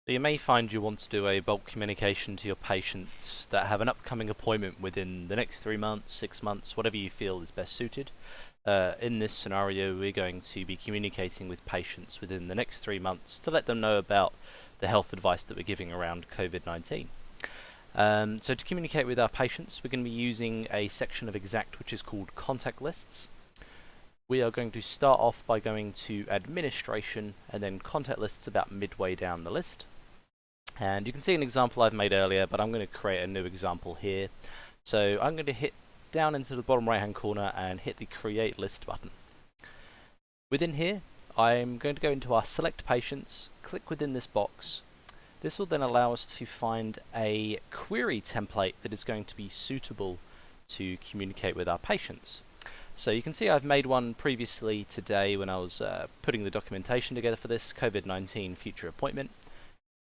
You may find you want to do a bulk communication to your patients that have an upcoming appointment within the next 3 months, 6 months, whatever you feel is best suited. In this scenario, we're going to be communicating with patients within the next 3 months to let them know about the health advice that we're giving around COVID-19. So to communicate with our patients, we're going to be using a section of Exact which is called Contact Lists. We are going to start off by going to Administration and then Contact Lists about midway down the list. And you can see an example I've made earlier, but I'm going to create a new example here. So I'm going to hit down into the bottom right hand corner and hit the Create List button. Within here, I'm going to go into our Select Patients, click within this box. This will then allow us to find a query template that is going to be suitable to communicate with our patients. So you can see I've made one previously today when I was putting the documentation together for this COVID-19 future appointment.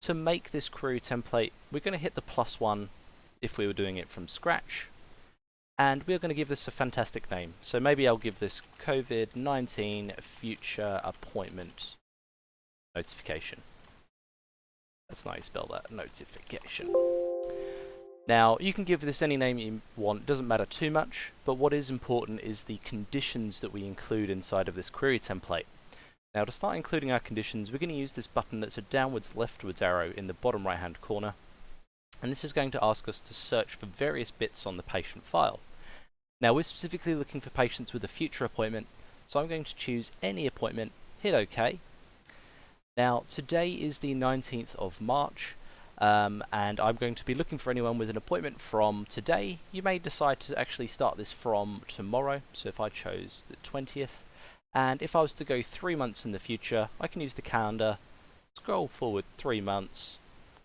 To make this query template, we're going to hit the +1 if we were doing it from scratch, and we're going to give this a fantastic name. So maybe I'll give this COVID-19 future appointment notification. That's not how you spell that, notification. Now, you can give this any name you want, it doesn't matter too much, but what is important is the conditions that we include inside of this query template. Now, to start including our conditions, we're going to use this button that's a downwards leftwards arrow in the bottom right hand corner, and this is going to ask us to search for various bits on the patient file. Now, we're specifically looking for patients with a future appointment, so I'm going to choose any appointment, hit OK. Now, today is the 19th of March, and I'm going to be looking for anyone with an appointment from today. You may decide to actually start this from tomorrow, so if I chose the 20th, and if I was to go 3 months in the future, I can use the calendar, scroll forward 3 months,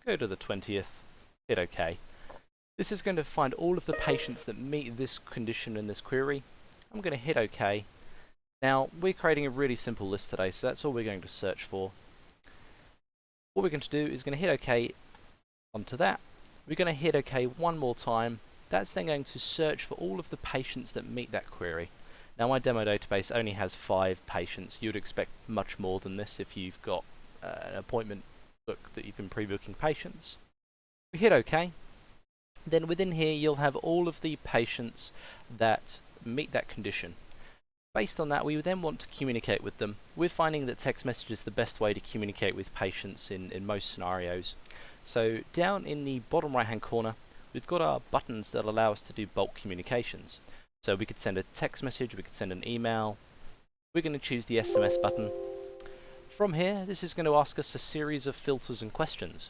go to the 20th, hit OK. This is going to find all of the patients that meet this condition in this query. I'm going to hit OK. Now, we're creating a really simple list today, so that's all we're going to search for. What we're going to do is going to hit OK onto that. We're going to hit OK one more time. That's then going to search for all of the patients that meet that query. Now, my demo database only has 5 patients. You'd expect much more than this if you've got an appointment book that you've been pre-booking patients. We hit OK. Then within here, you'll have all of the patients that meet that condition. Based on that, we then want to communicate with them. We're finding that text message is the best way to communicate with patients in most scenarios. So down in the bottom right hand corner, we've got our buttons that allow us to do bulk communications. So we could send a text message, we could send an email. We're going to choose the SMS button. From here, this is going to ask us a series of filters and questions.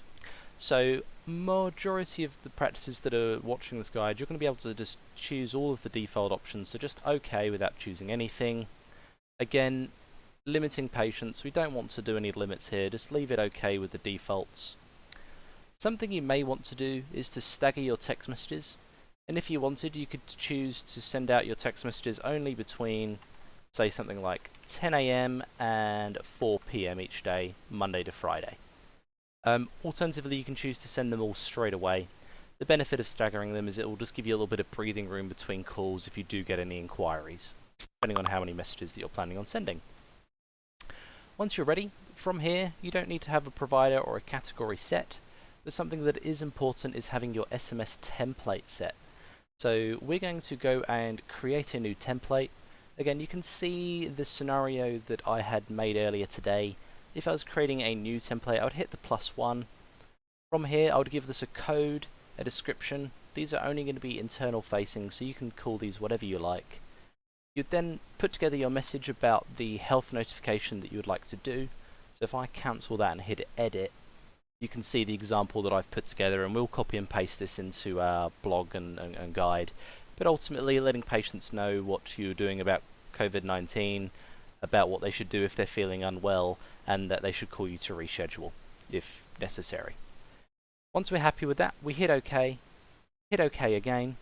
So majority of the practices that are watching this guide, you're going to be able to just choose all of the default options, so just OK without choosing anything. Again, limiting patients, we don't want to do any limits here, just leave it OK with the defaults. Something you may want to do is to stagger your text messages. And if you wanted, you could choose to send out your text messages only between, say, something like 10 AM and 4 PM each day, Monday to Friday. Alternatively, you can choose to send them all straight away. The benefit of staggering them is it will just give you a little bit of breathing room between calls if you do get any inquiries, depending on how many messages that you're planning on sending. Once you're ready, from here, you don't need to have a provider or a category set, but something that is important is having your SMS template set. So we're going to go and create a new template. Again, you can see the scenario that I had made earlier today. If I was creating a new template, I would hit the +1. From here, I would give this a code, a description. These are only going to be internal facing, so you can call these whatever you like. You'd then put together your message about the health notification that you would like to do. So if I cancel that and hit edit, you can see the example that I've put together, and we'll copy and paste this into our blog and guide. But ultimately, letting patients know what you're doing about COVID-19, about what they should do if they're feeling unwell, and that they should call you to reschedule if necessary. Once we're happy with that, we hit OK, hit OK again.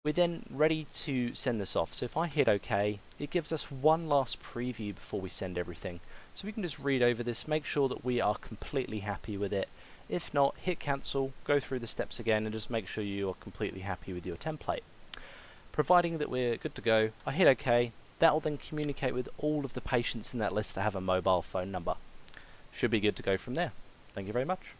We're then ready to send this off. So if I hit OK, it gives us one last preview before we send everything. So we can just read over this, make sure that we are completely happy with it. If not, hit cancel, go through the steps again, and just make sure you are completely happy with your template. Providing that we're good to go, I hit OK. That will then communicate with all of the patients in that list that have a mobile phone number. Should be good to go from there. Thank you very much.